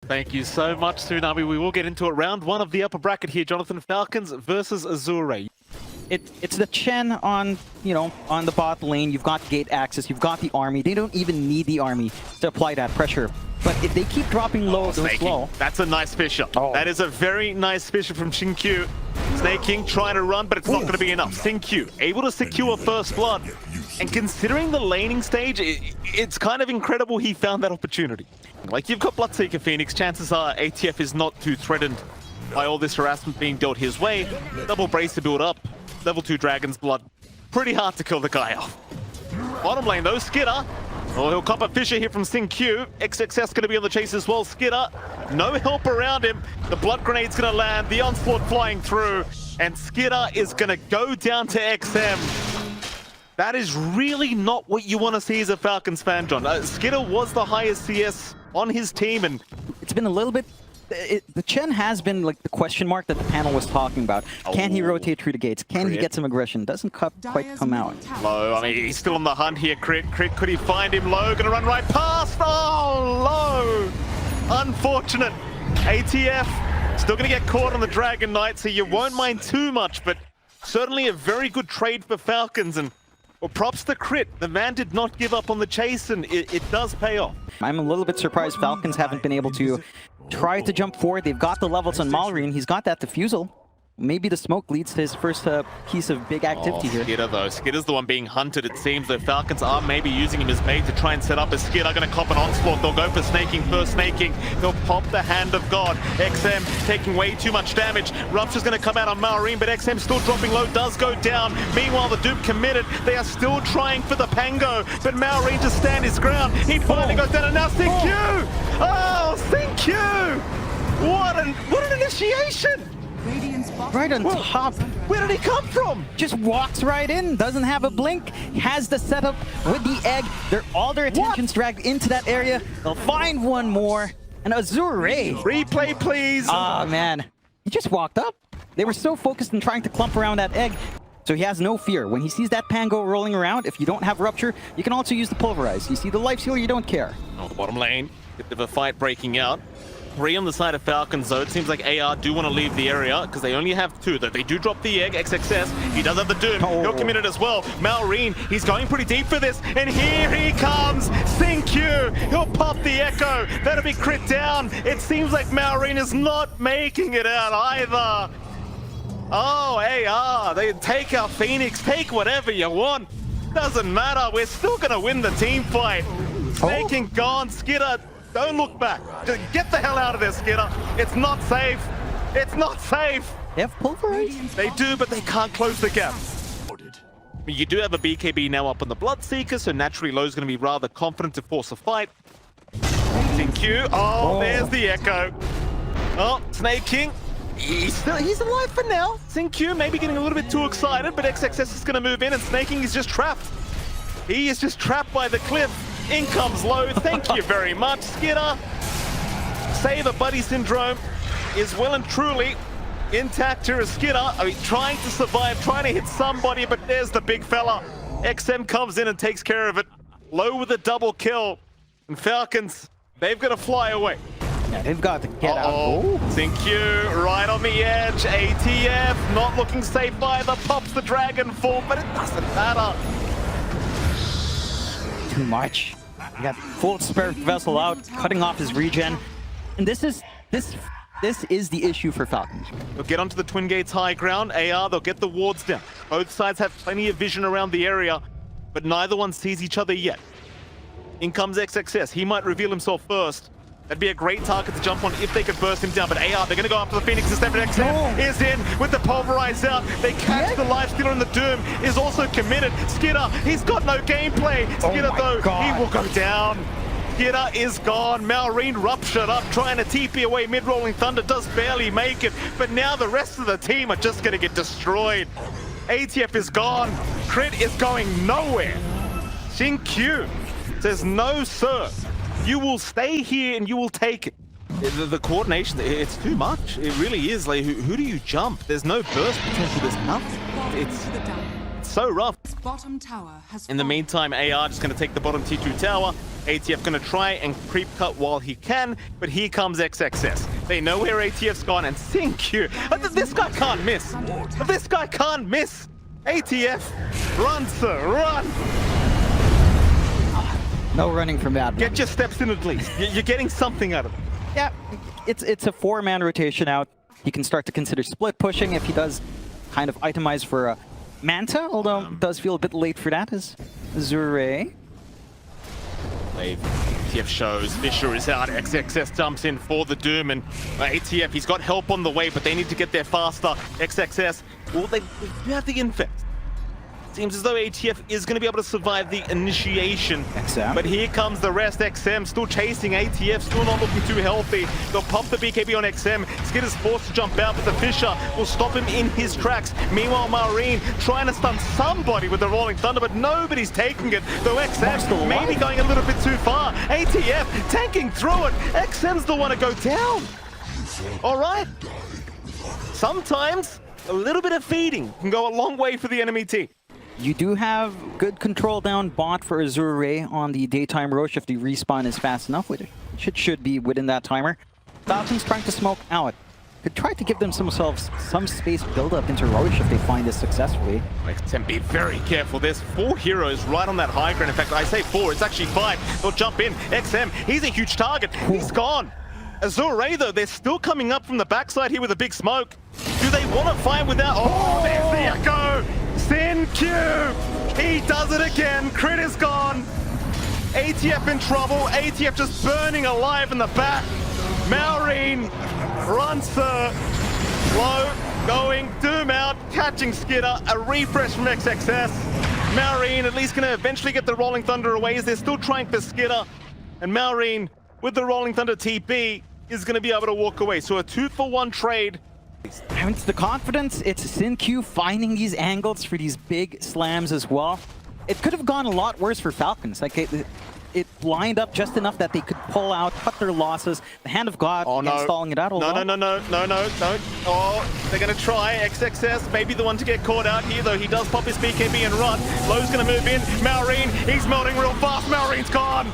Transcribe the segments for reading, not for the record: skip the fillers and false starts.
Thank you so much, Tsunami. We will get into it. Round one of the upper bracket here, Jonathan. Falcons versus Azure. It's the Chen on, on the bot lane. You've got gate access. You've got the army. They don't even need the army to apply that pressure. But if they keep dropping low, slow. That's a nice fisher. Oh. That is a very nice fisher from XinQ. Sneykingi trying to run, but it's not going to be enough. XinQ able to secure first blood. And considering the laning stage, it's kind of incredible he found that opportunity. Like, you've got Bloodseeker Phoenix. Chances are ATF is not too threatened by all this harassment being dealt his way. Double brace to build up. Level 2 Dragon's Blood. Pretty hard to kill the guy off. Bottom lane though, Skiter. Oh, he'll cop a Fisher here from XinQ. XXS going to be on the chase as well. Skiter, no help around him. The blood grenade's going to land. The onslaught flying through. And Skiter is going to go down to XM. That is really not what you want to see as a Falcons fan, John. Skiter was the highest CS on his team, and it's been a little bit... the Chen has been like the question mark that the panel was talking about. Can he rotate through the gates? Can he get some aggression? Doesn't quite come out. Low, I mean, he's still on the hunt here. Crit, could he find him? Low, gonna run right past. Oh, Low! Unfortunate. ATF still gonna get caught on the Dragon Knight, so you won't mind too much, but certainly a very good trade for Falcons. And well, props to Crit. The man did not give up on the chase, and it does pay off. I'm a little bit surprised Falcons haven't been able to try to jump forward. They've got the levels on Malrine. He's got that defusal. Maybe the smoke leads to his first piece of big activity here. Skiter though. Skitter's the one being hunted, it seems. The Falcons are maybe using him as bait to try and set up. As Skiter going to cop an onslaught. They'll go for Sneykingi first. Sneykingi. They'll pop the Hand of God. XM taking way too much damage. Rupture's going to come out on Malrine, but XM still dropping low. Does go down. Meanwhile, the dupe committed. They are still trying for the Pango, but Malrine to stand his ground. He finally goes down, and now XinQ! Oh, XinQ! What an initiation! Right on top. Where did he come from? Just walks right in, doesn't have a blink, has the setup with the egg. All their attention's dragged into that area. They'll find one more. And Azure. Replay, please. Ah, man. He just walked up. They were so focused on trying to clump around that egg. So he has no fear. When he sees that Pango rolling around, if you don't have Rupture, you can also use the Pulverize. You see the Life Steal, you don't care. Oh, the bottom lane. Bit of a fight breaking out. 3 on the side of Falcons, though. It seems like AR do want to leave the area because they only have 2. They do drop the egg. XXS, he does have the Doom. He'll commit it as well. Malrine, he's going pretty deep for this. And here he comes. XinQ, he'll pop the Echo. That'll be crit down. It seems like Malrine is not making it out either. Oh, AR, they take our Phoenix. Take whatever you want. Doesn't matter. We're still going to win the team fight. Sneykingi gone. Skiter, don't look back. Just get the hell out of there, Skiter. It's not safe. It's not safe. They have Pulverize? They do, but they can't close the gap. You do have a BKB now up on the Bloodseeker, so naturally Low's going to be rather confident to force a fight. XinQ. Oh, there's the Echo. Oh, Sneykingi. He's alive for now. XinQ maybe getting a little bit too excited, but XXS is going to move in, and Sneykingi is just trapped. He is just trapped by the cliff. In comes Low. Thank you very much, Skiter. Save a buddy syndrome is well and truly intact here as Skiter. I mean, trying to survive, trying to hit somebody, but there's the big fella. XM comes in and takes care of it. Low with a double kill. And Falcons, they've got to fly away. Yeah, they've got to get out. XinQ right on the edge. ATF not looking safe either. Pops the Dragon Form, but it doesn't matter. Too much. You got full Spirit Vessel out, cutting off his regen. And this is the issue for Falcons. They'll get onto the Twin Gates high ground. AR, they'll get the wards down. Both sides have plenty of vision around the area, but neither one sees each other yet. In comes XXS. He might reveal himself first. That'd be a great target to jump on if they could burst him down. But AR, they're going to go after the Phoenix instead. But XM is in with the Pulverize out. They catch the Life Stealer, and the Doom is also committed. Skiter, he's got no gameplay. Skiter, though, he will go down. Skiter is gone. Malrine ruptured up, trying to TP away. Mid-rolling Thunder does barely make it. But now the rest of the team are just going to get destroyed. ATF is gone. Crit is going nowhere. XinQ says, no, sir. You will stay here and you will take it. The coordination, it's too much. It really is. Like, who do you jump? There's no burst potential. There's nothing. It's so rough. Bottom tower has In the meantime, AR just going to take the bottom T2 tower. ATF gonna try and creep cut while he can, but here comes XXS. They know where ATF's gone, and XinQ. This guy can't miss. This guy can't miss. ATF, run, sir, run. No running from that. Get your steps in at least. You're getting something out of it. Yeah, it's a 4-man rotation out. He can start to consider split pushing if he does kind of itemize for a Manta, although it does feel a bit late for that as Azure. ATF shows, Fisher is out, XXS jumps in for the Doom, and ATF, he's got help on the way, but they need to get there faster. XXS, well, they do have the infest. Seems as though ATF is going to be able to survive the initiation. XM. But here comes the rest. XM still chasing ATF, still not looking too healthy. They'll pop the BKB on XM. Skitter's forced to jump out, but the Fisher will stop him in his tracks. Meanwhile, Marine trying to stun somebody with the Rolling Thunder, but nobody's taking it. Though XM maybe going a little bit too far. ATF tanking through it. XM's the one to go down. All right. Sometimes a little bit of feeding can go a long way for the enemy team. You do have good control down bot for Azure on the daytime Roche if the respawn is fast enough, which it should be within that timer. Falcons trying to smoke out. Could try to give themselves some space build up into Roche if they find this successfully. XM, be very careful. There's 4 heroes right on that high ground. In fact, I say 4, it's actually 5. They'll jump in. XM, he's a huge target. He's gone. Azure, though, they're still coming up from the backside here with a big smoke. Do they want to fight without... Oh, there's the echo! XinQ! He does it again. Crit is gone. ATF in trouble. ATF just burning alive in the back. Maureen, run, sir. Low, going, Doom out, catching Skitter. A refresh from XXS. Maureen at least going to eventually get the Rolling Thunder away as they're still trying for Skitter. And Maureen, with the Rolling Thunder TP, is going to be able to walk away. So a 2-for-1 trade. And it's the confidence, it's XinQ finding these angles for these big slams as well. It could have gone a lot worse for Falcons. Like it lined up just enough that they could pull out, cut their losses. The hand of God installing it out. No. Oh, they're going to try. XXS, maybe the one to get caught out here, though. He does pop his BKB and run. Low's going to move in. Maureen, he's melting real fast. Maureen's gone.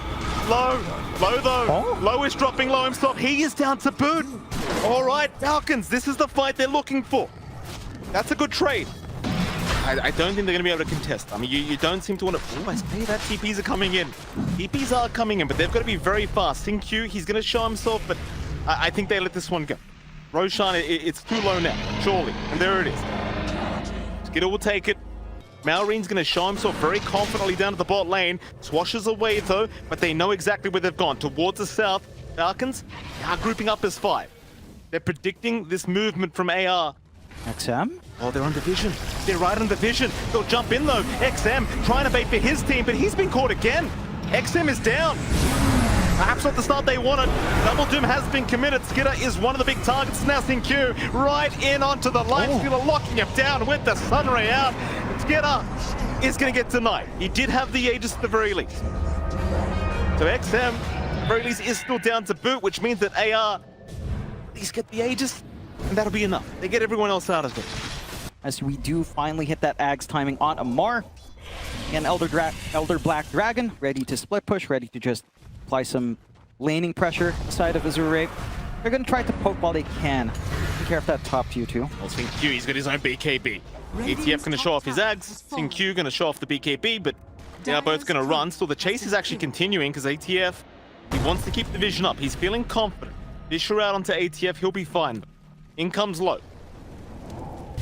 Low though. Oh. Low is dropping low himself. He is down to boot. All right, Falcons, this is the fight they're looking for. That's a good trade. I don't think they're going to be able to contest. I mean, you don't seem to want to... Oh, I say that TPs are coming in. TPs are coming in, but they've got to be very fast. XinQ, he's going to show himself, but I think they let this one go. Roshan, it's too low now, surely. And there it is. Skitter will take it. Maureen's going to show himself very confidently down to the bot lane. Swashes away, though, but they know exactly where they've gone. Towards the south, Falcons are grouping up as 5. They're predicting this movement from AR. XM? Oh, they're under vision. They're right under vision. They'll jump in, though. XM trying to bait for his team, but he's been caught again. XM is down. Perhaps not the start they wanted. Double Doom has been committed. Skitter is one of the big targets now. XinQ right in onto the line. Skitter locking him down with the Sunray out. Skitter is going to get denied. He did have the Aegis at the very least. So XM, at the very least, is still down to boot, which means that AR at least get the Aegis, and that'll be enough. They get everyone else out of it. As we do finally hit that Ags timing on Amar. And Elder Black Dragon, ready to split push, ready to just apply some laning pressure side of Azure. They're going to try to poke while they can. Be careful that top tier too. Well, XinQ, he's got his own BKB. ATF going to show off his Ags. XinQ going to show off the BKB, but they are both going to run. Still, the chase is actually continuing because ATF, he wants to keep the vision up. He's feeling confident. Fisher out onto ATF, he'll be fine. In comes Low.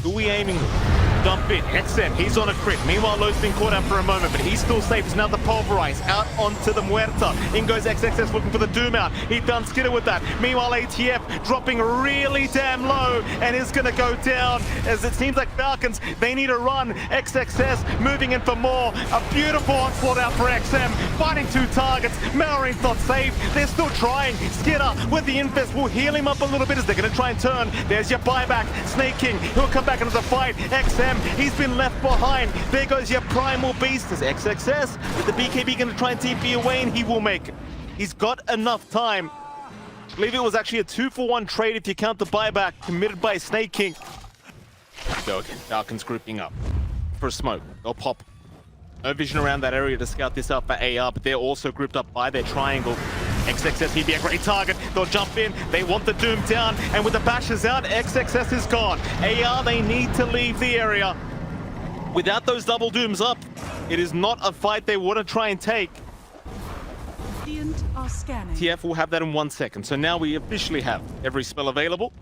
Who are we aiming with? Dump in. XM, he's on a crit. Meanwhile, Low's been caught out for a moment, but he's still safe. He's now the Pulverize out onto the Muerta. In goes XXS looking for the Doom out. He found Skitter with that. Meanwhile, ATF dropping really damn low and is going to go down as it seems like Falcons, they need a run. XXS moving in for more. A beautiful onslaught out for XM. Fighting 2 targets. Maureen's not safe. They're still trying. Skitter with the infest will heal him up a little bit as they're going to try and turn. There's your buyback. Sneykingi, he'll come back into the fight. XM, he's been left behind. There goes your primal beast as XXS with the BKB going to try and TP away, and he will make it. He's got enough time. I believe it was actually a 2-for-1 trade if you count the buyback committed by Sneykingi. Go again. Falcons grouping up for a smoke. They'll pop. No vision around that area to scout this out for AR, but they're also grouped up by their triangle. XXS, he'd be a great target. They'll jump in. They want the Doom down. And with the bashes out, XXS is gone. AR, they need to leave the area. Without those double Dooms up, it is not a fight they want to try and take. TF will have that in 1 second. So now we officially have every spell available.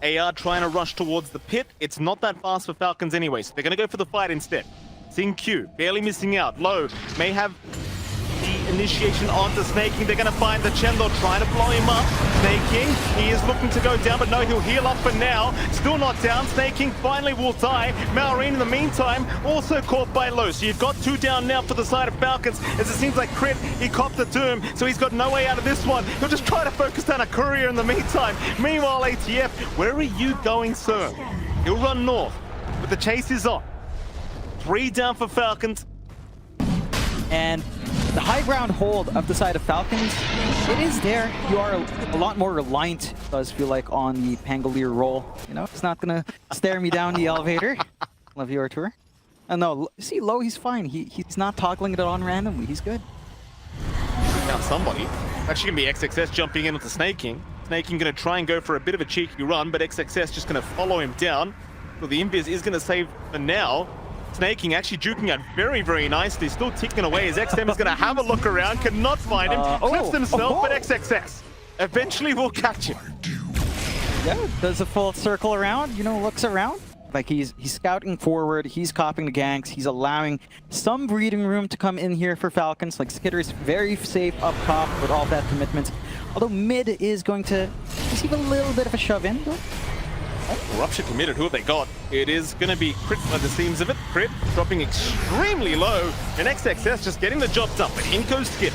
AR trying to rush towards the pit. It's not that fast for Falcons anyway, so they're going to go for the fight instead. XinQ, barely missing out. Low may have the initiation onto Sneykingi. They're going to find the Chendor trying to blow him up. Sneykingi, he is looking to go down, but no, he'll heal up for now. Still not down. Sneykingi finally will die. Malrine, in the meantime, also caught by Low. So you've got 2 down now for the side of Falcons, as it seems like Crit, he copped the Doom, so he's got no way out of this one. He'll just try to focus down a courier in the meantime. Meanwhile, ATF, where are you going, sir? He'll run north, but the chase is on. 3 down for Falcons. And the high ground hold of the side of Falcons, it is there. You are a lot more reliant, it does feel like, on the Pangolier roll. You know, it's not gonna stare me down the elevator. Love your tour. No, see, Low, he's fine. He's not toggling it on randomly. He's good. Found somebody. Actually gonna be XXS jumping in with the Sneykingi. Sneykingi gonna try and go for a bit of a cheeky run, but XXS just gonna follow him down. So the Invis is gonna save for now. Sneykingi actually juking out very, very nicely, still ticking away as XM is going to have a look around, cannot find him, flips himself, but XXS eventually will catch him. Yeah, does a full circle around, you know, looks around. Like he's scouting forward, he's copying the ganks, he's allowing some breathing room to come in here for Falcons. Like Skiter is very safe up top with all that commitment. Although mid is going to receive a little bit of a shove in. Corruption committed, who have they got? It is going to be Crit by the seams of it. Crit dropping extremely low, and XXS just getting the job done. But in goes Skiter.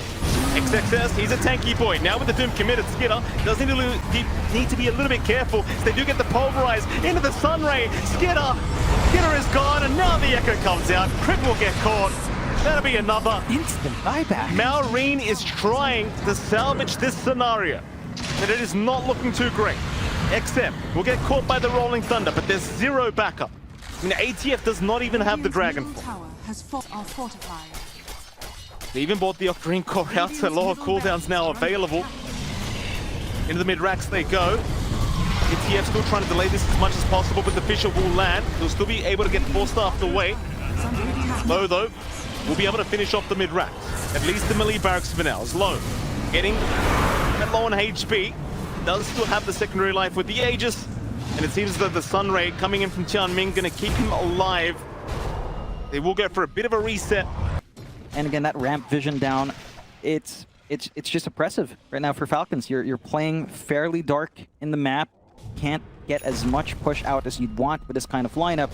XXS, he's a tanky boy. Now with the Doom committed, Skiter does need to be a little bit careful. So they do get the pulverize into the Sunray. Skiter is gone, and now the Echo comes out. Crit will get caught. That'll be another instant buyback. Malrine is trying to salvage this scenario, but it is not looking too great. XM will get caught by the Rolling Thunder, but there's 0 backup. I mean, ATF does not even have the Dragonfall. They even bought the Green Core out, so lower cooldowns now available. Into the mid-racks they go. ATF still trying to delay this as much as possible, but the Fisher will land. They'll still be able to get 4-staffed away. Low, though, will be able to finish off the mid-racks. At least the melee barracks for now. Is Low getting that low on HP. Does still have the secondary life with the Aegis, and it seems that the Sunray coming in from Tianming going to keep him alive. They will go for a bit of a reset. And again, that ramp vision down, it's just oppressive right now for Falcons. You're playing fairly dark in the map, can't get as much push out as you'd want with this kind of lineup.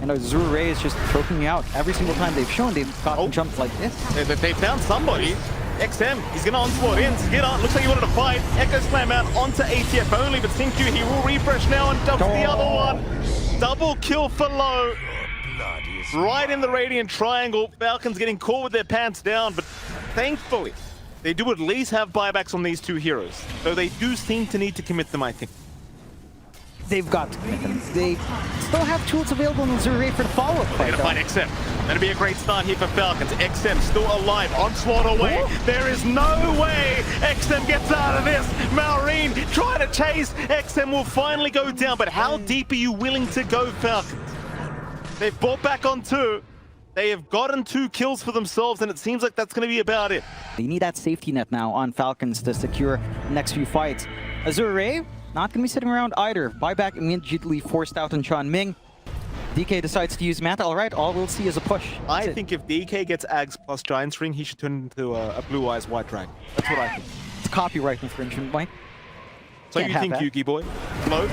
And Azure Ray is just choking you out every single time they've shown they've gotten jumped like this. They found somebody. XM, he's going to onslaught in. Skiter, looks like he wanted to fight. Echo slam out onto ATF only, but XinQ, he will refresh now and dumps the other one. Double kill for Low. Right in the Radiant Triangle. Falcons getting caught with their pants down, but thankfully, they do at least have buybacks on these 2 heroes. Though they do seem to need to commit them, I think. They've got to commit them. They still have tools available in Azure for the follow-up They're going to find XM. That'll be a great start here for Falcons. XM still alive, onslaught away. There is no way XM gets out of this. Malrine trying to chase. XM will finally go down, but how deep are you willing to go, Falcons? They've bought back on 2. They have gotten 2 kills for themselves, and it seems like that's going to be about it. They need that safety net now on Falcons to secure the next few fights. Azure, not going to be sitting around either. Buyback immediately forced out on Tianming. DK decides to use Manta. All right, all we'll see is a push. I think if DK gets Ags plus Giant's Ring, he should turn into a Blue Eyes White Dragon. That's what I think. It's copyright infringement, Mike. So you think, Yuki boy? Low.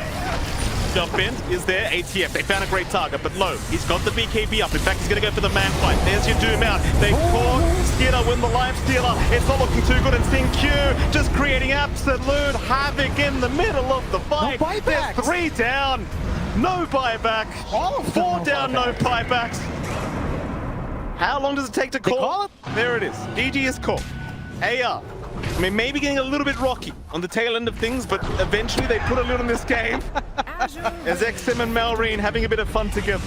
Jump in is there. ATF, they found a great target, but Low, he's got the BKB up. In fact, he's going to go for the man fight. There's your Doom out. They caught Skiter with the life stealer. It's not looking too good, and XinQ just creating absolute havoc in the middle of the fight. No buybacks. There's 3 down. No buyback. 4 down, no buybacks. How long does it take to call? There it is. GG is called. AR. I mean, maybe getting a little bit rocky on the tail end of things, but eventually they put a lid on this game. As XM and Malrine having a bit of fun together.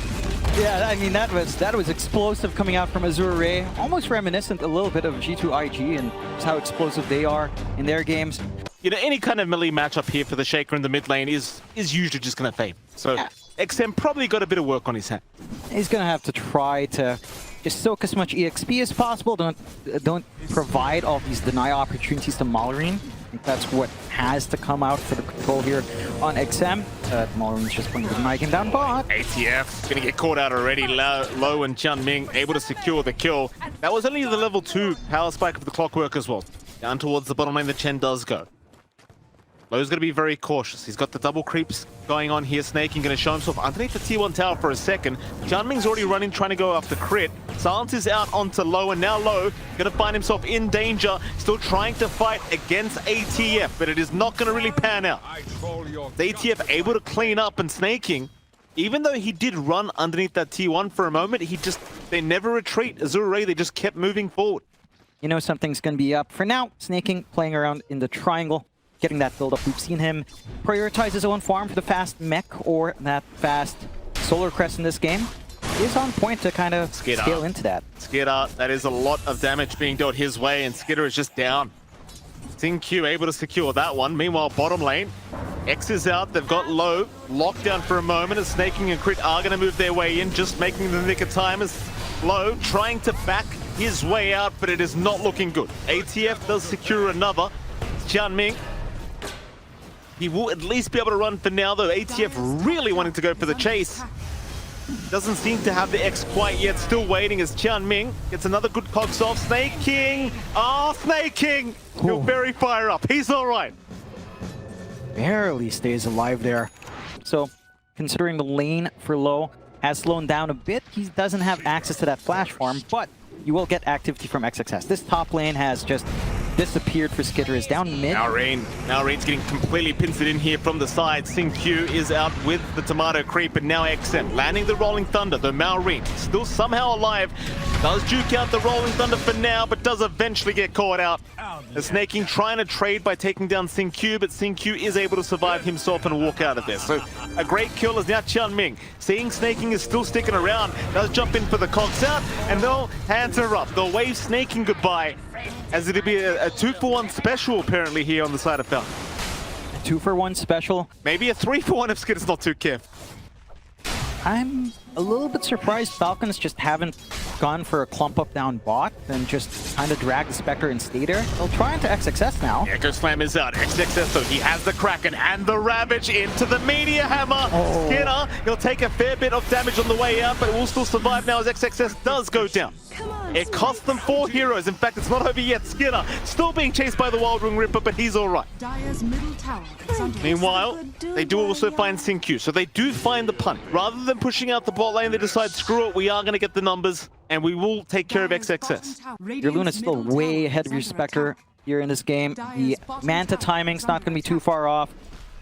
Yeah, I mean, that was explosive coming out from Azure. Almost reminiscent a little bit of G2IG and just how explosive they are in their games. You know, any kind of melee matchup here for the Shaker in the mid lane is usually just going to fade. So Yeah. XM probably got a bit of work on his hand. He's going to have to try to just soak as much EXP as possible. Don't provide all these deny opportunities to Malorine. I think that's what has to come out for the control here on XM. Malorine's just going to deny him down bot. ATF gonna get caught out already. Low and Qianming able to secure the kill. That was only the level 2 power spike of the Clockwork as well. Down towards the bottom lane, the Chen does go. Low's gonna be very cautious. He's got the double creeps going on here. Sneykingi gonna show himself underneath the T1 tower for a second. Qianming's already running, trying to go after crit. Silence is out onto Low, and now Low gonna find himself in danger. Still trying to fight against ATF, but it is not gonna really pan out. The ATF able to clean up, and Sneykingi, even though he did run underneath that T1 for a moment, they never retreat. Azure, they just kept moving forward. You know something's going to be up. For now, Sneykingi playing around in the triangle, getting that build up. We've seen him prioritize his own farm for the fast mech or that fast solar crest in this game. He is on point to kind of scale into that. Skiter, that is a lot of damage being dealt his way, and Skiter is just down. XinQ able to secure that one. Meanwhile, bottom lane, X is out. They've got Low locked down for a moment, as Sneykingi and Crit are going to move their way in, just making the nick of time as Low trying to back his way out, but it is not looking good. ATF does secure another. Qianming, he will at least be able to run for now, though. ATF really wanting to go for the chase. Doesn't seem to have the X quite yet. Still waiting as Qianming gets another good cogs off. Sneykingi! Oh, Sneykingi! He'll very fire up. He's all right. Barely stays alive there. So, considering the lane for Low has slowed down a bit, he doesn't have access to that flash farm, but you will get activity from XXS. This top lane has just disappeared for Skiter. Is down mid. Now Rain's getting completely pincered in here from the side. XinQ is out with the tomato creep, and now XM landing the Rolling Thunder. The Maureen still somehow alive. Does juke out the Rolling Thunder for now, but does eventually get caught out. The Sneykingi trying to trade by taking down XinQ, but XinQ is able to survive himself and walk out of this. So a great kill is now Qianming. Seeing Sneykingi is still sticking around, does jump in for the cogs out, and they'll hands are up. They'll wave Sneykingi goodbye, as it'll be a 2-for-1 special apparently here on the side of Falcons. 2-for-1 special. Maybe a 3-for-1 if Skitter's not too careful. I'm a little bit surprised Falcons just haven't gone for a clump up down bot and just kind of drag the Spectre and stay there. They'll try into XXS now. Echo Slam is out. XXS, so he has the Kraken and the Ravage into the Meteor Hammer. Oh. Skiter, he'll take a fair bit of damage on the way out, but will still survive now as XXS does go down. It cost them 4 heroes. In fact, it's not over yet. Skiter still being chased by the Wild Ring Ripper, but he's all right. Meanwhile, they do also find XinQ, so they do find the punt. Rather than pushing out the bot lane, they decide, screw it, we are going to get the numbers, and we will take care of XXS. Your Luna's still way ahead of your Spectre here in this game. The Manta timing's not going to be too far off.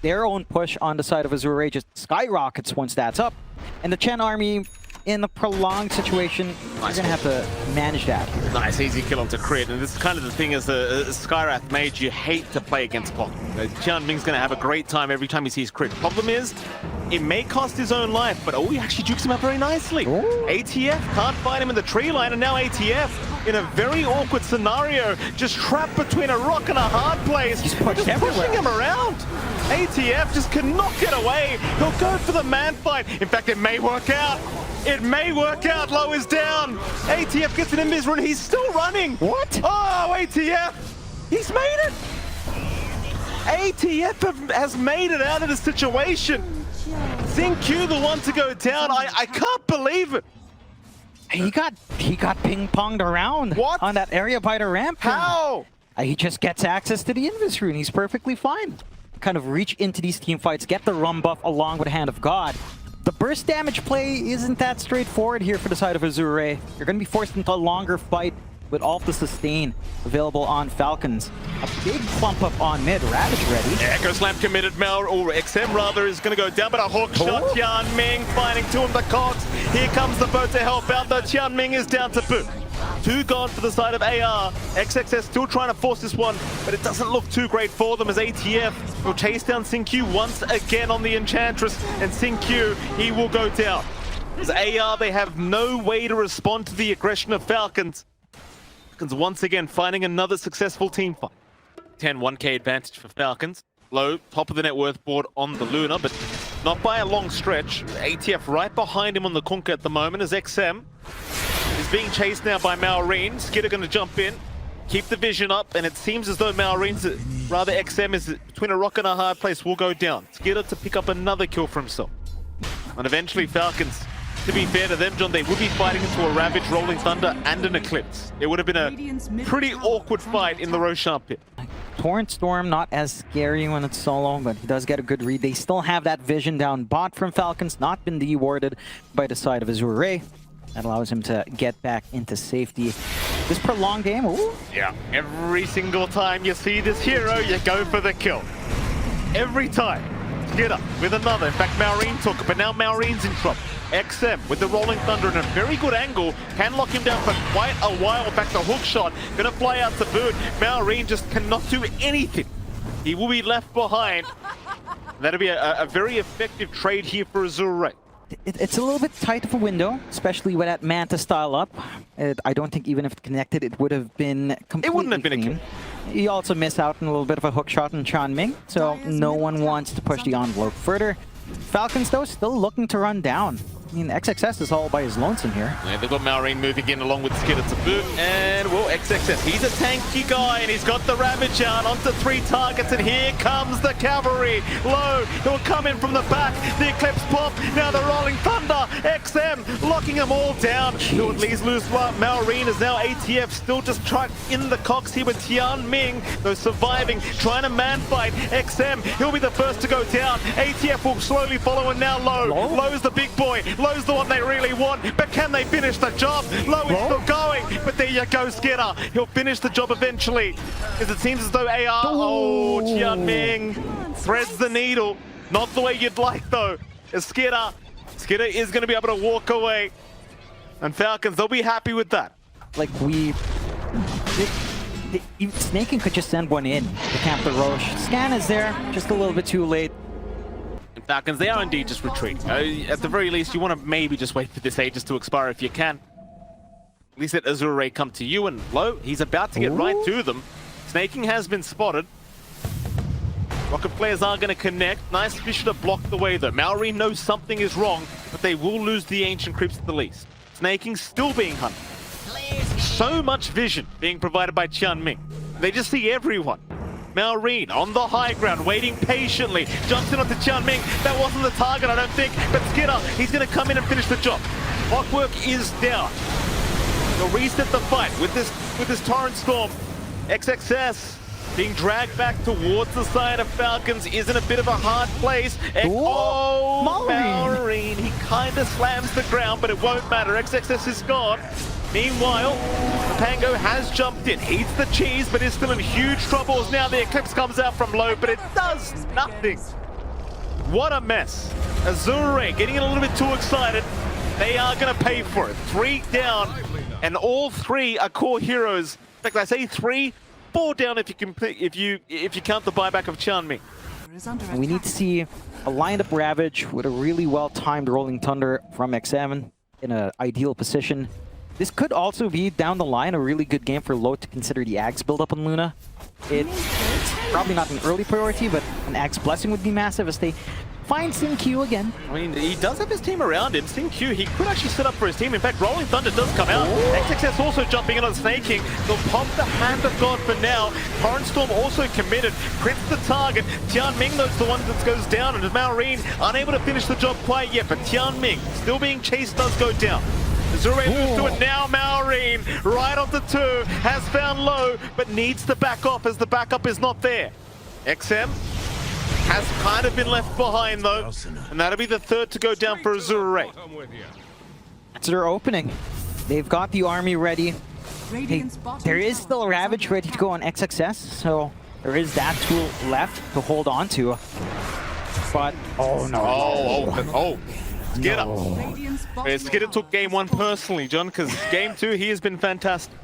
Their own push on the side of Azure just skyrockets once that's up. And the Chen army, in a prolonged situation, you're going to have to manage that here. Nice, easy kill onto Crit, and this is kind of the thing as a Skyrath mage, you hate to play against Pop. Qianming's going to have a great time every time he sees Crit. Problem is, it may cost his own life, but he actually jukes him up very nicely. Ooh. ATF can't find him in the tree line, and now ATF, in a very awkward scenario, just trapped between a rock and a hard place. He's pushing him around. ATF just cannot get away. He'll go for the man fight. In fact, it may work out. It may work out. Low is down. ATF gets an invis run. He's still running. What? Oh, ATF. He's made it. ATF has made it out of the situation. XinQ the one to go down. I can't believe it. He got ping-ponged around. What? On that area by the ramp. How? He just gets access to the invis rune. He's perfectly fine. Kind of reach into these team fights, get the rum buff along with Hand of God. The burst damage play isn't that straightforward here for the side of Azure. You're going to be forced into a longer fight with all of the sustain available on Falcons. A big clump up on mid. Ravage ready. Echo Slam committed. Mel, or XM rather, is going to go down, but a hook shot. Qianming finding 2 of the cogs. Here comes the boat to help out, though Qianming is down to boot. 2 gone for the side of AR. XXS still trying to force this one, but it doesn't look too great for them as ATF will chase down XinQ once again on the Enchantress, and XinQ, he will go down. As AR, they have no way to respond to the aggression of Falcons. Falcons once again finding another successful team fight. 1K advantage for Falcons. Low, top of the net worth board on the Luna, but not by a long stretch. ATF right behind him on the Kunkka at the moment as XM is being chased now by Maureen. Skiter going to jump in, keep the vision up, and it seems as though XM is between a rock and a hard place, will go down. Skiter to pick up another kill for himself. And eventually Falcons, to be fair to them, John, they would be fighting into a Ravage, Rolling Thunder, and an Eclipse. It would have been a pretty awkward fight in the Roshan pit. Torrent Storm, not as scary when it's solo, but he does get a good read. They still have that vision down bot from Falcons, not been dewarded by the side of Azure Ray. That allows him to get back into safety. This prolonged game, ooh. Yeah, every single time you see this hero, you go for the kill. Every time. Skiter with another. In fact, Maureen took it, but now Maureen's in trouble. XM with the Rolling Thunder in a very good angle, can lock him down for quite a while. In fact, the hook shot gonna fly out to boot. Maureen just cannot do anything. He will be left behind. That'll be a very effective trade here for Azure Ray. It's a little bit tight of a window, especially with that Manta style up. I don't think even if it connected, it would have been completely It wouldn't have been a kill. He also missed out on a little bit of a hook shot on Chanming, so no one wants to push the envelope further. Falcons, though, still looking to run down. I mean, XXS is all by his lonesome here. Yeah, they've got Maureen moving in along with Skiter to boot. And, well, XXS, he's a tanky guy, and he's got the Ravage out onto 3 targets, and here comes the cavalry. Low, he'll come in from the back. The Eclipse pop, now the Rolling Thunder. XM locking them all down. He'll at least lose Maureen as now ATF still just trying in the cocks here with Tianming, though surviving, trying to man fight. XM, he'll be the first to go down. ATF will slowly follow, and now Low. Low's the big boy. Low's the one they really want, but can they finish the job? Low is still going, but there you go, Skiter. He'll finish the job eventually, because it seems as though AR, Tianming threads the needle. Not the way you'd like, though. As Skiter is going to be able to walk away. And Falcons, they'll be happy with that. Like, Sneykingi could just send one in to camp the Roche. Scan is there, just a little bit too late. Falcons, they are indeed just retreating. At the very least, you want to maybe just wait for this Aegis to expire if you can. At least let Azure Ray come to you, and Low, he's about to get right to them. Sneykingi has been spotted. Rocket players are going to connect. Nice fish to block the way, though. Maureen knows something is wrong, but they will lose the Ancient Creeps at the least. Sneykingi still being hunted. So much vision being provided by Tianming. They just see everyone. Maureen on the high ground, waiting patiently. Jumps in onto Tianming. That wasn't the target, I don't think. But Skiter, he's going to come in and finish the job. Clockwork is down. They'll reset the fight with this Torrent Storm. XXS being dragged back towards the side of Falcons is in a bit of a hard place. Maureen. He kind of slams the ground, but it won't matter. XXS is gone. Meanwhile, Pango has jumped in, eats the cheese, but is still in huge troubles. Now the Eclipse comes out from Low, but it does nothing. What a mess. Azure getting a little bit too excited. They are going to pay for it. 3 down, and all 3 are core heroes. In fact, I say 3, 4 down if you count the buyback of Tianming. We need to see a lined-up Ravage with a really well-timed Rolling Thunder from X7 in an ideal position. This could also be, down the line, a really good game for Low to consider the Axe build-up on Luna. It's probably not an early priority, but an Axe Blessing would be massive as they find XinQ again. I mean, he does have his team around him. XinQ, he could actually set up for his team. In fact, Rolling Thunder does come out. XXS also jumping in on Sneykingi. They'll pump the Hand of God for now. Torrent Storm also committed. Crits the target. Tianming, though, the one that goes down, and Maureen unable to finish the job quite yet, but Tianming, still being chased, does go down. Azure moves to it now. Maureen right onto 2, has found Low, but needs to back off as the backup is not there. XM has kind of been left behind, though, and that'll be the 3rd to go down for Azure. It's their opening. They've got the army ready. There is still a Ravage ready to go on XXS, so there is that tool left to hold on to. But, oh no. Skiter took game 1 personally, John, because game 2, he has been fantastic.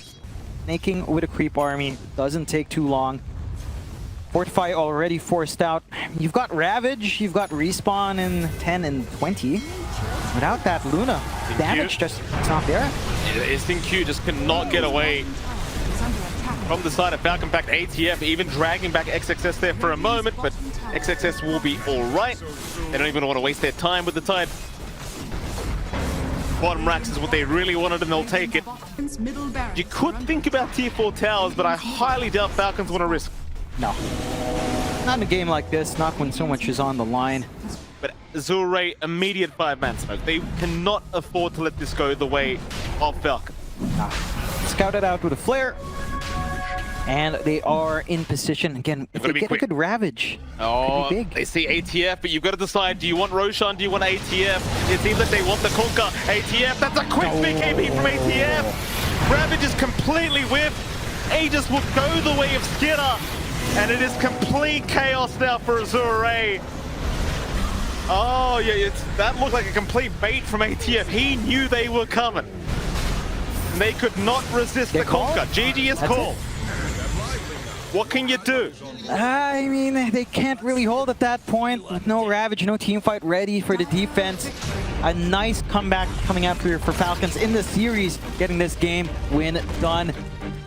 Sneykingi with a creep army doesn't take too long. Fortify already forced out. You've got Ravage, you've got Respawn in 10 and 20. Without that Luna, damage just it's not there. XinQ just cannot get away from the side of Falcon. Back ATF, even dragging back XXS there for a moment, but XXS will be all right. They don't even want to waste their time with the tide. Bottom racks is what they really wanted, and they'll take it. You could think about tier 4 towers, but I highly doubt Falcons want to risk. No. Not in a game like this, not when so much is on the line. But Azure, immediate 5-man smoke. They cannot afford to let this go the way of Falcon. Scouted out with a flare. And they are in position. Again, if they get a good Ravage, oh, big. They see ATF, but you've got to decide, do you want Roshan, do you want ATF? It seems like they want the Conquer. ATF, that's a quick BKB from ATF. Ravage is completely whiffed. Aegis will go the way of skiter. And it is complete chaos now for Azure. Oh, yeah, that looked like a complete bait from ATF. He knew they were coming. And they could not resist the Conquer. GG is called. What can you do? I mean, they can't really hold at that point. With no Ravage, no teamfight ready for the defense. A nice comeback coming out here for Falcons in the series, getting this game win done.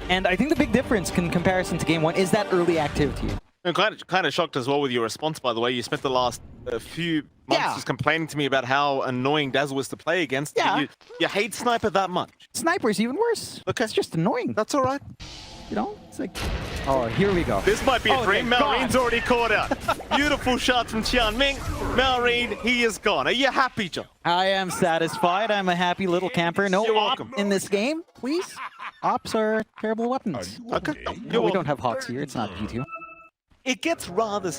And I think the big difference in comparison to game 1 is that early activity. I'm kind of shocked as well with your response, by the way. You spent the last few months just complaining to me about how annoying Dazzle was to play against. Yeah. You hate Sniper that much. Sniper's even worse. Okay. It's just annoying. That's all right. You know, it's like, oh, here we go. This might be a dream. Malreen's already caught out. Beautiful shot from Qianming. Malreen, he is gone. Are you happy, John? I am satisfied. I'm a happy little camper. No op in this game, please. Ops are terrible weapons. Okay. No, we don't have hots here. It's not G2. It gets rather...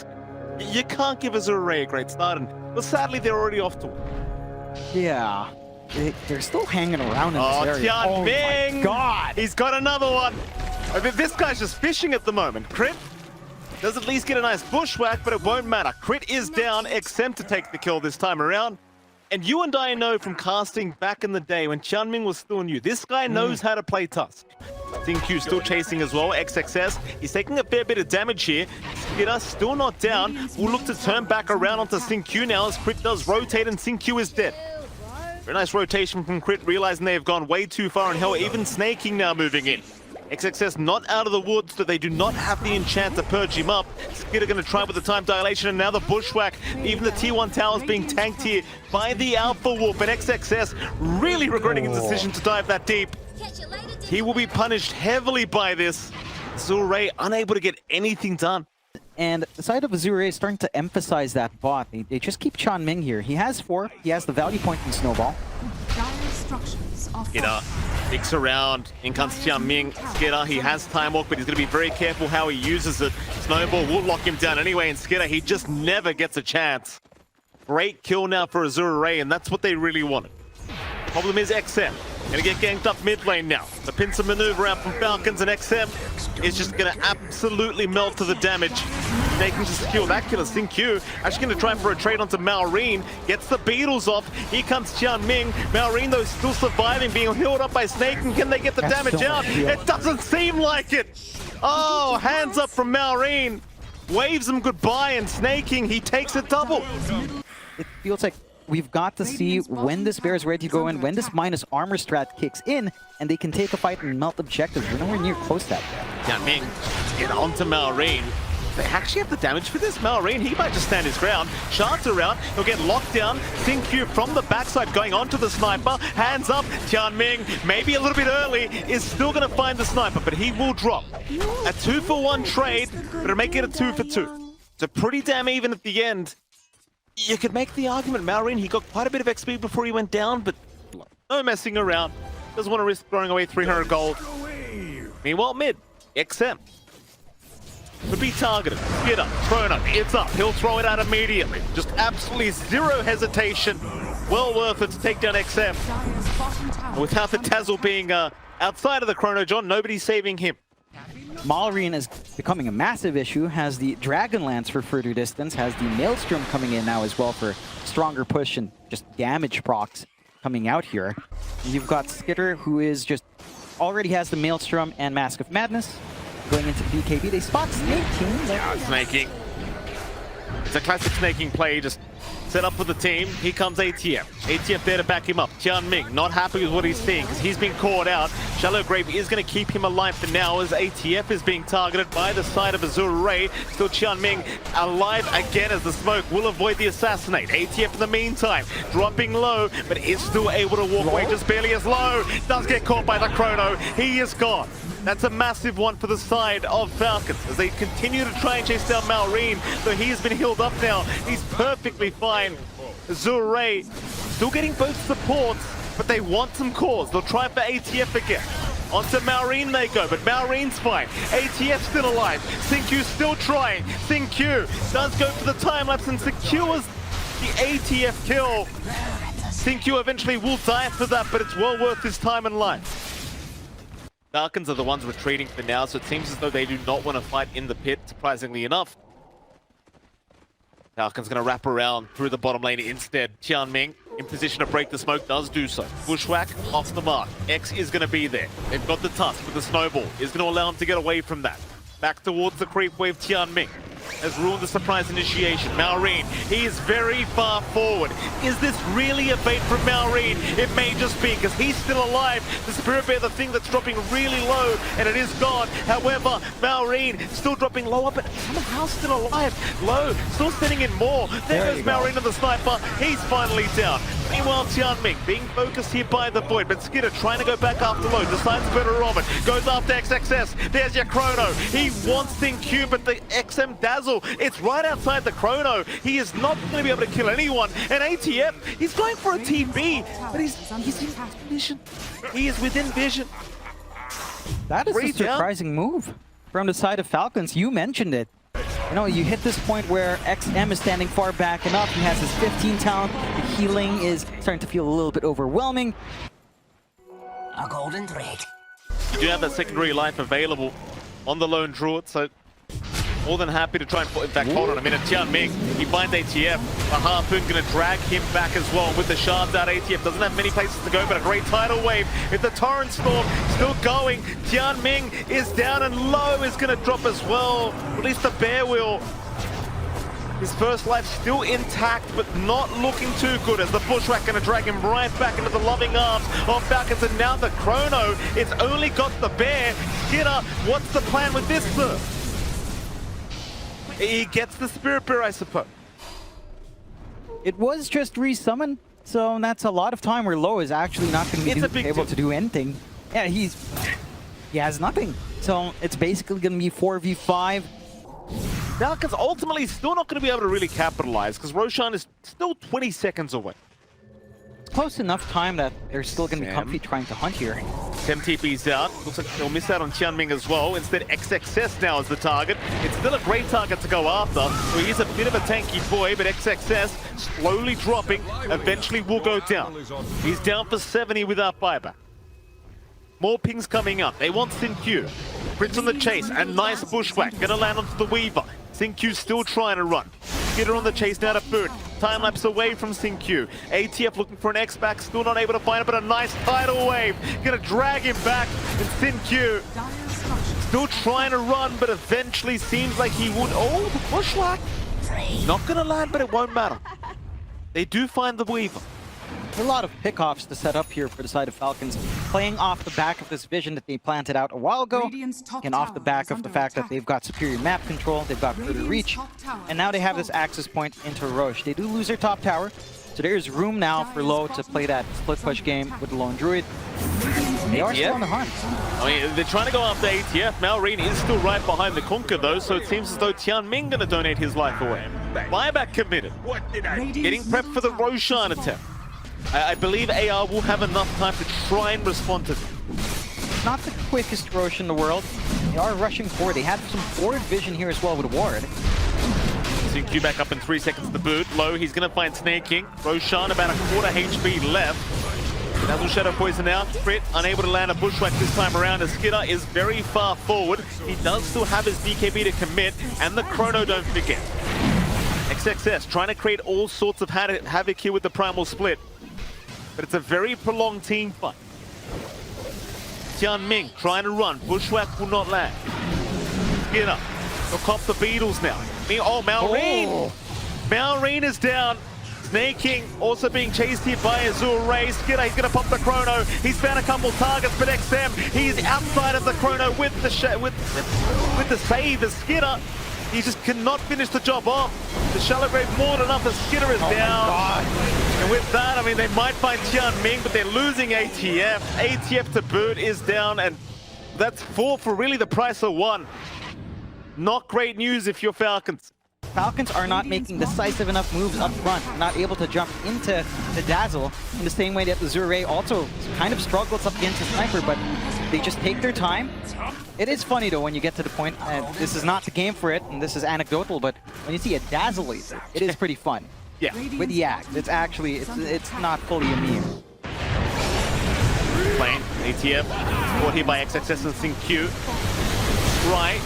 You can't give Azure a great start, well, sadly, they're already off to it. Yeah. They're still hanging around in this area. Qianming! Oh my god! He's got another one! I mean, this guy's just fishing at the moment. Crit does at least get a nice bushwhack, but it won't matter. Crit is down, XM to take the kill this time around. And you and I know from casting back in the day when Qianming was still new, this guy knows how to play Tusk. XinQ still chasing as well, XXS. He's taking a fair bit of damage here. Skiter still not down. We'll look to turn back around onto XinQ now as Crit does rotate and XinQ is dead. Very nice rotation from Crit, realizing they have gone way too far, and hell, even Sneykingi now moving in. XXS not out of the woods, so they do not have the enchant to purge him up. Skiter going to try with the time dilation, and now the bushwhack. Even the T1 tower is being tanked here by the Alpha Wolf, and XXS really regretting his decision to dive that deep. He will be punished heavily by this. Azure unable to get anything done. And the side of Azure is starting to emphasize that bot. They just keep Qianming here. He has 4. He has the value point in Snowball. Skiter picks around. In comes Qianming. Skiter, he has Time Walk, but he's going to be very careful how he uses it. Snowball will lock him down anyway, and Skiter, he just never gets a chance. Great kill now for Azure, and that's what they really wanted. Problem is XM. Gonna get ganked up mid lane now. The pincer maneuver out from Falcons, and XM is just gonna absolutely melt to the damage. They can just secure that kill. XinQ actually gonna try for a trade onto Malreen. Gets the beetles off. Here comes Qianming. Malreen though still surviving, being healed up by Sneykingi. Can they get the damage out? It doesn't seem like it. Oh, hands up from Malreen. Waves him goodbye, and Sneykingi, he takes a double. It feels like we've got to see when this bear is ready to go in, when this minus armor strat kicks in, and they can take a fight and melt objectives. We're nowhere near close to that. Qianming, get onto Malreen. They actually have the damage for this. Malreen, he might just stand his ground. Shards around, he'll get locked down. XinQ from the backside going onto the sniper. Hands up, Qianming, maybe a little bit early, is still going to find the sniper, but he will drop. A 2-for-1 trade, but it'll make it a 2-for-2. So pretty damn even at the end. You could make the argument, Malreen, he got quite a bit of XP before he went down, but no messing around. Doesn't want to risk throwing away 300 gold. Meanwhile, mid, XM. Could be targeted. Skiter, Chrono, it's up. He'll throw it out immediately. Just absolutely zero hesitation. Well worth it to take down XM. Without the Dazzle being outside of the Chrono, John, nobody's saving him. Malreen is becoming a massive issue, has the Dragon Lance for further distance, has the Maelstrom coming in now as well for stronger push and just damage procs coming out here. And you've got Skiter, who is just already has the Maelstrom and Mask of Madness. Going into BKB, they spot Sneykingi. Yeah, Sneykingi. It's a classic Sneykingi play, just set up for the team. Here comes ATF. ATF there to back him up. Tianming not happy with what he's seeing because he's been caught out. Shallow Grave is going to keep him alive for now as ATF is being targeted by the side of Azure Ray. Still Tianming alive again as the smoke will avoid the assassinate. ATF in the meantime dropping low, but is still able to walk away just barely as low. Does get caught by the chrono. He is gone. That's a massive one for the side of Falcons as they continue to try and chase down Malrine, though he has been healed up now. He's perfectly fine. Azure Ray still getting both supports, but they want some cores. They'll try for ATF again. Onto Malrine they go, but Malrine's fine. ATF still alive. XinQ still trying. XinQ does go for the time lapse and secures the ATF kill. XinQ eventually will die for that, but it's well worth his time and life. Falcons are the ones retreating for now, so it seems as though they do not want to fight in the pit, surprisingly enough. Falcons going to wrap around through the bottom lane instead. Tianming in position to break the smoke, does do so. Bushwhack off the mark. X is going to be there. They've got the tusk with the snowball. Is going to allow him to get away from that. Back towards the creep wave. Tianming has ruined the surprise initiation. Malrine, he is very far forward. Is this really a bait from Malrine? It may just be, because he's still alive. The Spirit Bear, the thing that's dropping really low, and it is gone. However, Malrine still dropping lower, but somehow still alive. Low, still sending in more. There goes Malrine and the sniper. He's finally down. Meanwhile, Tianming being focused here by the Void, but Skiter trying to go back after low. Decides better of it. Goes after XXS. There's your chrono. He wants XinQ, but the XM Dazzle, it's right outside the chrono. He is not going to be able to kill anyone. And ATF, he's going for a TB, but he's in vision. He is within vision. That is a surprising move from the side of Falcons. You mentioned it. You know, you hit this point where XM is standing far back enough. He has his 15 talent. The healing is starting to feel a little bit overwhelming. A golden thread. You do have that secondary life available on the lone druid, so more than happy to try and in fact hold on a minute. Tianming, he finds ATF. A harpoon gonna drag him back as well. With the shards out, ATF doesn't have many places to go, but a great tidal wave. If the torrent storm still going, Tianming is down and low is gonna drop as well. At least the bear will. His first life still intact, but not looking too good as the Bushwhack gonna drag him right back into the loving arms of Falcons. And now the chrono, it's only got the bear. Skiter, what's the plan with this, sir? He gets the Spirit Bear, I suppose. It was just resummoned, so that's a lot of time where Low is actually not going to be able to do anything. Yeah, he has nothing. So it's basically going to be 4v5. Falcons ultimately still not going to be able to really capitalize because Roshan is still 20 seconds away. Close enough time that they're still going to be comfy trying to hunt here. Tem TP's out. Looks like they'll miss out on Tianming as well. Instead, XXS now is the target. It's still a great target to go after. So he's a bit of a tanky boy, but XXS slowly dropping. Eventually will go down. He's down for 70 without buyback. More pings coming up. They want XinQ. Prince on the chase. A nice bushwhack. Gonna land onto the Weaver. XinQ still trying to run. Skiter on the chase now to boot. Time lapse away from XinQ. ATF looking for an X-back. Still not able to find it, but a nice tidal wave. Gonna drag him back. And XinQ still trying to run, but eventually seems like he would. Oh, the bushwhack. Not gonna land, but it won't matter. They do find the Weaver. A lot of pickoffs to set up here for the side of Falcons, playing off the back of this vision that they planted out a while ago, and off the back of the fact that they've got superior map control, they've got further reach, and now they have this access point into Roche. They do lose their top tower, so there's room now for Low to play that split push game with the lone druid. They are still on the hunt. I mean, they're trying to go after ATF. Malrine is still right behind the Conquer though, so it seems as though Tianming gonna donate his life away. Buyback committed. Getting prepped for the Roshan attempt. I believe AR will have enough time to try and respond to them. Not the quickest Roche in the world. They are rushing forward. They have some forward vision here as well with Ward. XinQ back up in 3 seconds to boot. Low, he's going to find Sneykingi. Roshan about a quarter HP left. Dazzle Shadow Poison out. Crit unable to land a bushwhack this time around as Skiter is very far forward. He does still have his BKB to commit, and the chrono, don't forget. XXS trying to create all sorts of havoc here with the Primal Split. But it's a very prolonged team fight. Tianming trying to run. Bushwhack will not land. Skiter. They'll cop the Beatles now. Oh, Malrine! Malrine is down. Sneykingi also being chased here by Azure. Skiter, he's going to pop the chrono. He's found a couple targets, but XM, he's outside of the chrono with the with the save. The Skiter, he just cannot finish the job off. The shallow grave more than enough. The Skiter is down. And with that, I mean, they might find Tianming, but they're losing ATF. ATF to boot is down, and that's 4 for really the price of 1. Not great news if you're Falcons. Falcons are not making decisive enough moves up front, not able to jump into the Dazzle in the same way that Azure also kind of struggles up against the Sniper, but they just take their time. It is funny though when you get to the point, and this is not the game for it, and this is anecdotal, but when you see a Dazzle laser, it is pretty fun. Yeah. With the act, it's actually, it's not fully a meme. Playing ATF, caught here by XXS and XinQ. Right.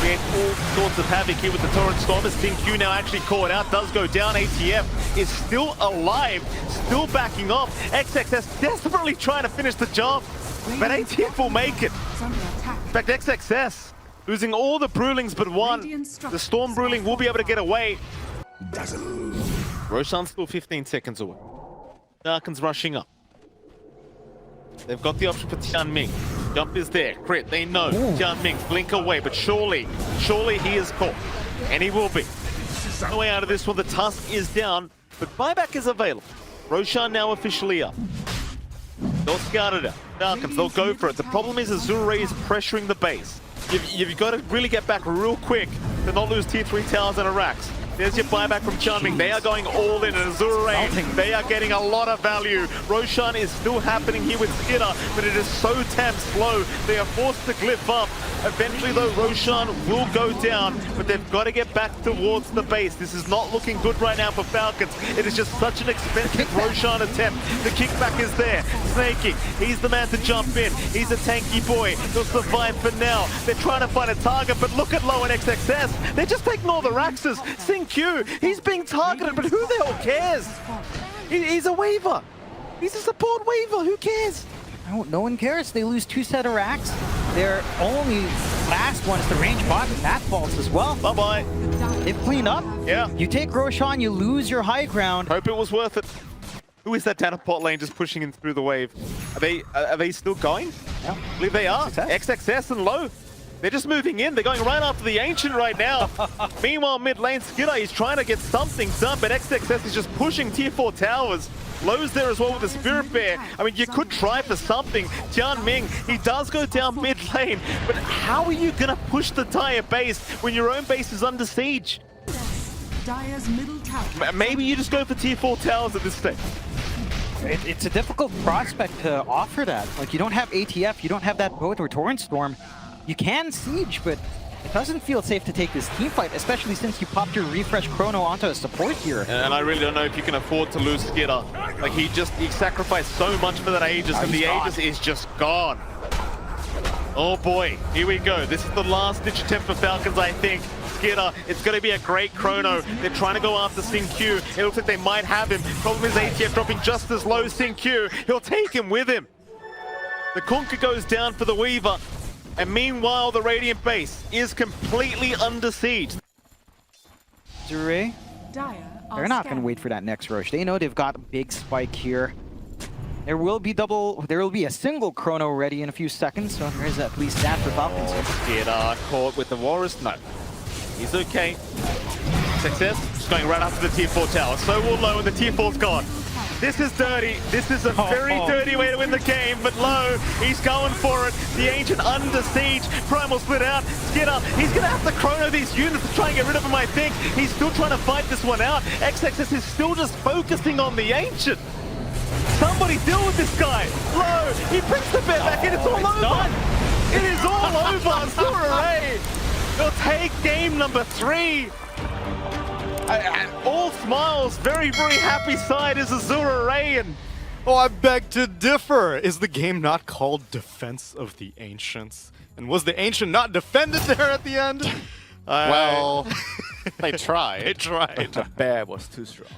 Create all sorts of havoc here with the Torrent Storm as XinQ now actually caught out, does go down. ATF is still alive, still backing off. XXS desperately trying to finish the job, but ATF will make it. In fact, XXS losing all the Brewlings but one. The Storm Brewling will be able to get away. Roshan's still 15 seconds away. Darken's rushing up. They've got the option for Tianming. Jump is there. Crit, they know. Tianming, blink away, but surely he is caught. And he will be. No way out of this one. The Tusk is down, but buyback is available. Roshan now officially up. They'll scout it out. Falcons, they'll go for it. The problem is Azure is pressuring the base. You've got to really get back real quick to not lose tier 3 towers and Iraqs. There's your buyback from Tianming. They are going all in. And Azure, they are getting a lot of value. Roshan is still happening here with Skiter, but it is so damn slow. They are forced to glyph up. Eventually, though, Roshan will go down, but they've got to get back towards the base. This is not looking good right now for Falcons. It is just such an expensive Roshan attempt. The kickback is there. Sneykingi, he's the man to jump in. He's a tanky boy. He'll survive for now. They're trying to find a target, but look at Low and XXS. They're just taking all the Raxes. XinQ, he's being targeted, but who the hell cares? He's a waiver. He's a support waiver. Who cares? No one cares. They lose 2 set of racks. Their only last one is the range bot, and that falls as well. Bye-bye. They've cleaned up. Yeah. You take Roshan, you lose your high ground. Hope it was worth it. Who is that down at pot lane just pushing in through the wave? Are they still going? Yeah. I believe they are. XXS and Low. They're just moving in. They're going right after the Ancient right now. Meanwhile, mid lane, Skiter, he's trying to get something done, but XXS is just pushing tier 4 towers. Low's there as well with the Spirit Bear. I mean, you could try for something. Tianming, he does go down mid lane, but how are you going to push the entire base when your own base is under siege? Dire's middle tower. Maybe you just go for tier 4 towers at this stage. It's a difficult prospect to offer that. Like, you don't have ATF, you don't have that boat or Torrent Storm. You can siege, but it doesn't feel safe to take this team fight, especially since you popped your refresh chrono onto a support here. And I really don't know if you can afford to lose Skiter. Like, he sacrificed so much for that Aegis, and the Aegis is just gone. Oh boy, here we go. This is the last ditch attempt for Falcons, I think. Skiter, it's going to be a great chrono. They're trying to go after XinQ. It looks like they might have him. Problem is ATF dropping just as low as XinQ. He'll take him with him. The Conquer goes down for the Weaver. And meanwhile, the Radiant base is completely under siege. Azure, they're not going to wait for that next rush. They know they've got a big spike here. There will be a single chrono ready in a few seconds, so there's at least that for Falcons. Skiter caught with the Walrus. No, he's okay. Success, just going right after the tier 4 tower. So will Low, and the tier 4's gone. This is dirty. This is a very dirty way to win the game, but Low, he's going for it. The Ancient under siege. Primal split out. Skiter, he's going to have to chrono these units to try and get rid of him, I think. He's still trying to fight this one out. XXS is still just focusing on the Ancient. Somebody deal with this guy. Low, he brings the bear back in. It's all over. Done. It is all over. Azure, they'll take game number 3. All smiles, very, very happy side is Azure and... Oh, I beg to differ. Is the game not called Defense of the Ancients? And was the Ancient not defended there at the end? Well, they tried. They tried. The bear was too strong.